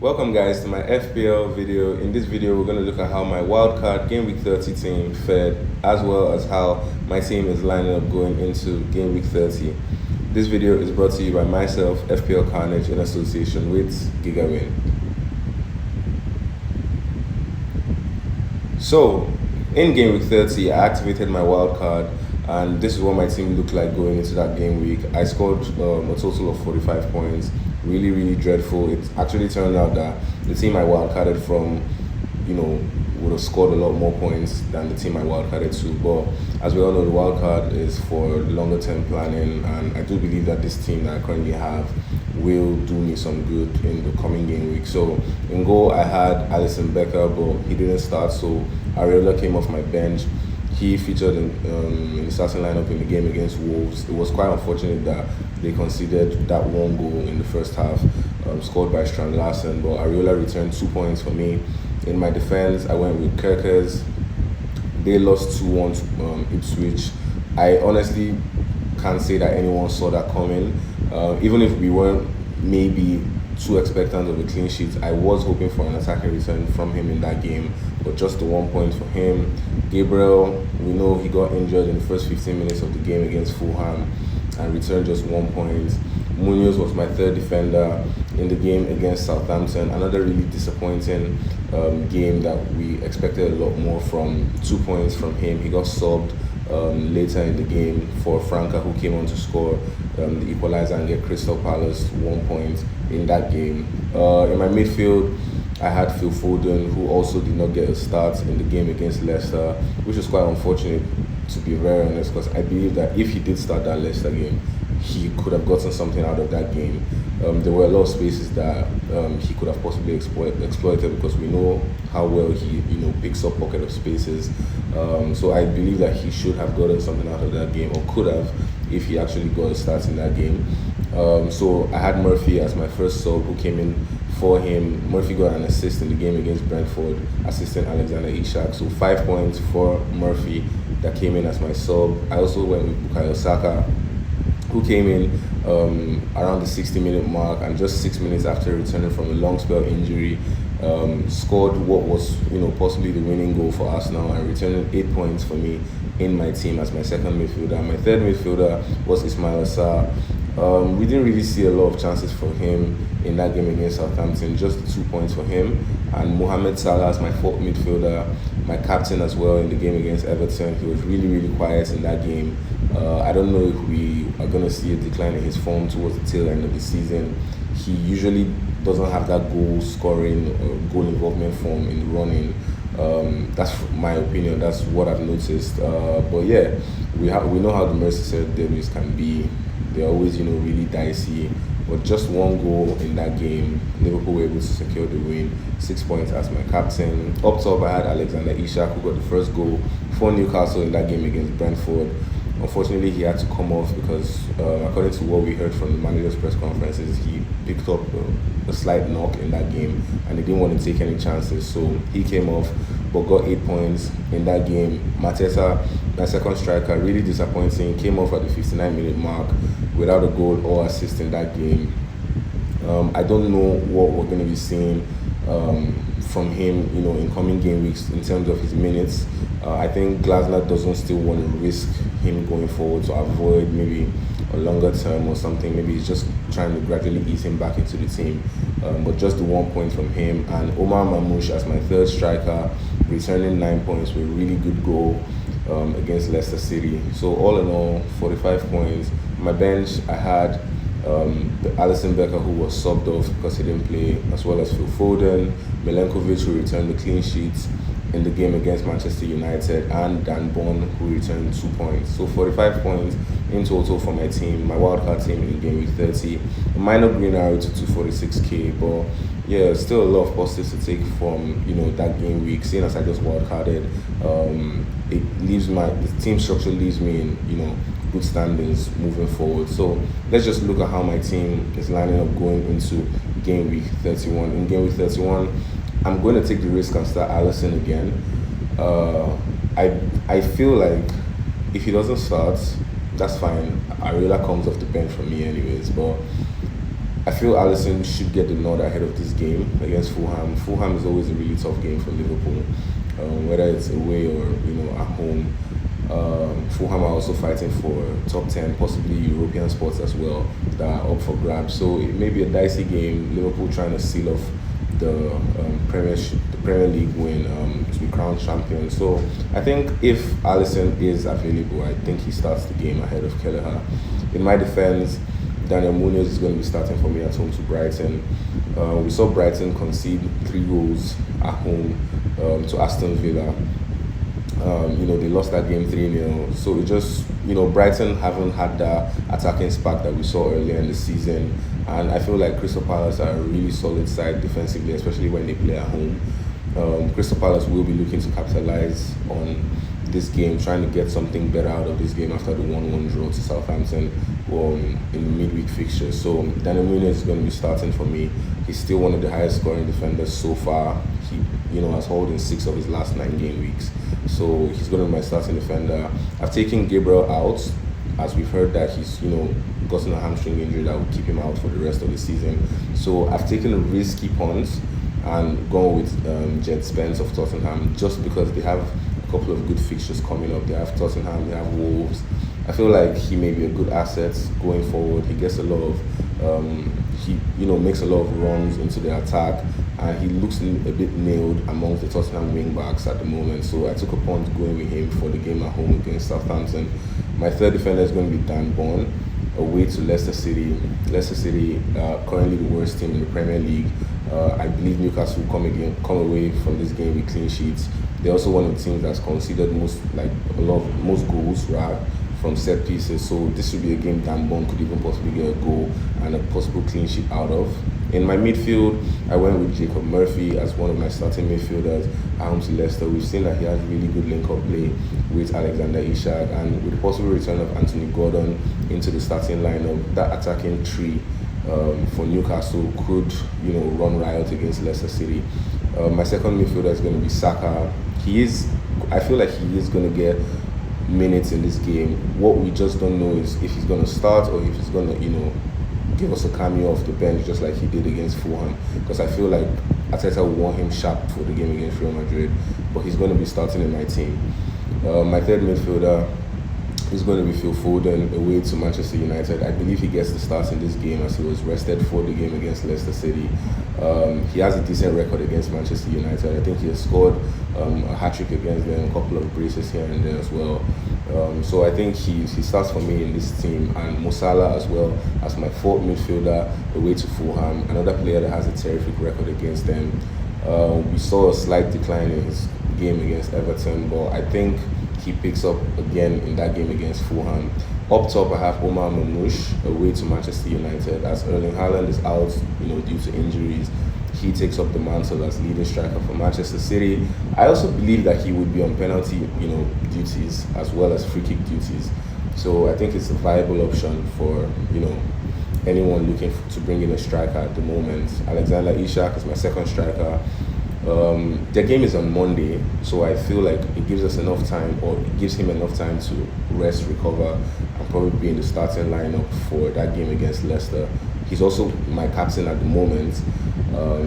Welcome guys to my FPL video. In this video we're going to look at how my wildcard Game Week 30 team fared, as well as how my team is lining up going into Game Week 30. This video is brought to you by myself, FPL.CARNAGE, in association with GW31. So, in Game Week 30 I activated my wildcard, and this is what my team looked like going into that game week. I scored a total of 45 points. Really dreadful. It actually turned out that the team I wildcarded from, would have scored a lot more points than the team I wildcarded to. But as we all know, the wildcard is for longer term planning, and I do believe that this team that I currently have will do me some good in the coming game week. So in goal I had Alisson Becker, but he didn't start, so Areola came off my bench. He featured in the starting lineup in the game against Wolves. It was quite unfortunate that they conceded that one goal in the first half, scored by Strand Larsen, but Areola returned 2 points for me. In my defense, I went with Kirkers. They lost 2-1 to Ipswich. I honestly can't say that anyone saw that coming. Even if we weren't maybe too expectant of a clean sheet, I was hoping for an attacking return from him in that game, but just the 1 point for him. Gabriel, we know he got injured in the first 15 minutes of the game against Fulham and returned just 1 point. Munoz was my third defender in the game against Southampton. Another really disappointing game that we expected a lot more from. 2 points from him. He got subbed later in the game for Franca, who came on to score the equalizer and get Crystal Palace 1 point in that game. In my midfield, I had Phil Foden, who also did not get a start in the game against Leicester, which was quite unfortunate, to be very honest, because I believe that if he did start that Leicester game, he could have gotten something out of that game. There were a lot of spaces that he could have possibly exploited, because we know how well he picks up pocket of spaces. So I believe that he should have gotten something out of that game, or could have, if he actually got a start in that game. So I had Murphy as my first sub, who came in for him. Murphy got an assist in the game against Brentford, assisting Alexander Isak. So 5 points for Murphy, that came in as my sub. I also went with Bukayo Saka, who came in around the 60-minute mark, and just 6 minutes after returning from a long spell injury, scored what was possibly the winning goal for Arsenal, and returning 8 points for me in my team as my second midfielder. My third midfielder was Ismail Assar. We didn't really see a lot of chances for him in that game against Southampton, just 2 points for him. And Mohamed Salah as my fourth midfielder, my captain as well in the game against Everton. He was really quiet in that game. I don't know if we are going to see a decline in his form towards the tail end of the season. He usually doesn't have that goal scoring or goal involvement form in the running. That's my opinion. That's what I've noticed. But yeah, we know how the Merseyside derbies can be. They're always really dicey. But just one goal in that game, Liverpool were able to secure the win. 6 points as my captain. Up top, I had Alexander Isak, who got the first goal for Newcastle in that game against Brentford. Unfortunately, he had to come off because, according to what we heard from the manager's press conferences, he picked up a slight knock in that game, and he didn't want to take any chances, so he came off, but got 8 points in that game. Mateta, my second striker, really disappointing, came off at the 59-minute mark without a goal or assist in that game. I don't know what we're going to be seeing from him, in coming game weeks in terms of his minutes. I think Glasner doesn't still want to risk him going forward to avoid maybe a longer term or something. Maybe he's just trying to gradually ease him back into the team. But just the 1 point from him. And Omar Mamouche as my third striker, returning 9 points with a really good goal against Leicester City. So all in all, 45 points. On my bench, I had Alisson Becker, who was subbed off because he didn't play, as well as Phil Foden, Milenkovic, who returned the clean sheets in the game against Manchester United, and Dan Bonn, who returned 2 points. So 45 points in total for my team, my wildcard team in Game Week 30. A minor green arrow to 246k, but yeah, still a lot of positives to take from that game week. Seeing as I just wildcarded, it leaves the team structure leaves me in good standings moving forward. So let's just look at how my team is lining up going into Game Week 31. In Game Week 31, I'm going to take the risk and start Alisson again. I feel like if he doesn't start, that's fine. Areola comes off the bench for me anyways, but I feel Alisson should get the nod ahead of this game against Fulham. Fulham is always a really tough game for Liverpool, whether it's away or at home. Fulham are also fighting for top 10, possibly European spots as well, that are up for grabs. So it may be a dicey game. Liverpool trying to seal off the Premier League win to be crowned champion. So I think if Alisson is available, I think he starts the game ahead of Kelleher. In my defense, Daniel Munoz is going to be starting for me at home to Brighton. We saw Brighton concede 3 goals at home to Aston Villa. They lost that game 3-0. So it just, Brighton haven't had that attacking spark that we saw earlier in the season. And I feel like Crystal Palace are a really solid side defensively, especially when they play at home. Crystal Palace will be looking to capitalize on this game, trying to get something better out of this game after the 1-1 draw to Southampton in midweek fixtures. So Daniel Munoz is going to be starting for me. He's still one of the highest scoring defenders so far. He has held in 6 of his last 9 game weeks. So he's going to be my starting defender. I've taken Gabriel out, as we've heard that he's gotten a hamstring injury that will keep him out for the rest of the season. So I've taken a risky punt and gone with Jed Spence of Tottenham, just because they have a couple of good fixtures coming up. They have Tottenham, they have Wolves. I feel like he may be a good asset going forward. He gets a lot of makes a lot of runs into the attack, and he looks a bit nailed amongst the Tottenham wing backs at the moment. So I took a punt going with him for the game at home against Southampton. My third defender is going to be Dan Burn, away to Leicester City. Leicester City, currently the worst team in the Premier League. I believe Newcastle will come away from this game with clean sheets. They're also one of the teams that's conceded most goals from set pieces. So this would be a game Dan Burn could even possibly get a goal and a possible clean sheet out of. In my midfield, I went with Jacob Murphy as one of my starting midfielders at home to Leicester. We've seen that he has really good link-up play with Alexander Isak, and with the possible return of Anthony Gordon into the starting lineup, that attacking tree for Newcastle could run riot against Leicester City. My second midfielder is going to be Saka. I feel like he is going to get minutes in this game. What we just don't know is if he's going to start or if he's going to give us a cameo off the bench, just like he did against Fulham, because I feel like Arteta will want him sharp for the game against Real Madrid, but he's going to be starting in my team. My third midfielder is going to be Phil Foden, away to Manchester United. I believe he gets the start in this game as he was rested for the game against Leicester City. He has a decent record against Manchester United. I think he has scored a hat-trick against them, a couple of braces here and there as well. So I think he starts for me in this team, and Mo Salah as well as my fourth midfielder, away to Fulham, another player that has a terrific record against them. We saw a slight decline in his game against Everton, but I think he picks up again in that game against Fulham. Up top, I have Omar Mamouche, away to Manchester United. As Erling Haaland is out, due to injuries, he takes up the mantle as leading striker for Manchester City. I also believe that he would be on penalty, duties as well as free kick duties. So I think it's a viable option for, anyone looking to bring in a striker at the moment. Alexander Isak is my second striker. Their game is on Monday, so I feel like it gives us enough time, or it gives him enough time to rest, recover, and probably be in the starting lineup for that game against Leicester. He's also my captain at the moment,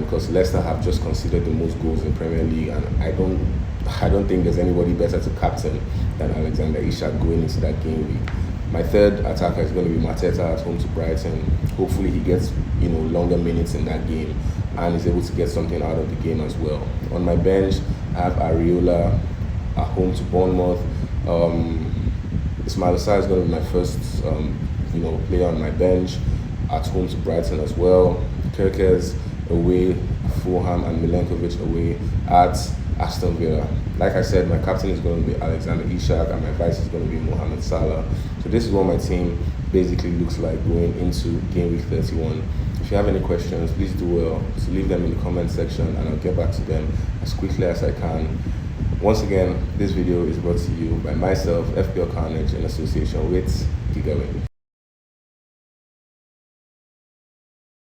because Leicester have just conceded the most goals in Premier League, and I don't think there's anybody better to captain than Alexander Isak going into that game week. My third attacker is going to be Mateta at home to Brighton. Hopefully he gets longer minutes in that game and is able to get something out of the game as well. On my bench, I have Areola at home to Bournemouth. Ismail Assar is going to be my first player on my bench at home to Brighton as well. Kerkez away, Fulham, and Milenkovic away at Aston Villa. Like I said, my captain is going to be Alexander Isak and my vice is going to be Mohamed Salah. So this is what my team basically looks like going into Game Week 31. If you have any questions, please do well to leave them in the comment section, and I'll get back to them as quickly as I can. Once again, this video is brought to you by myself, FPL Carnage, in association with GW31.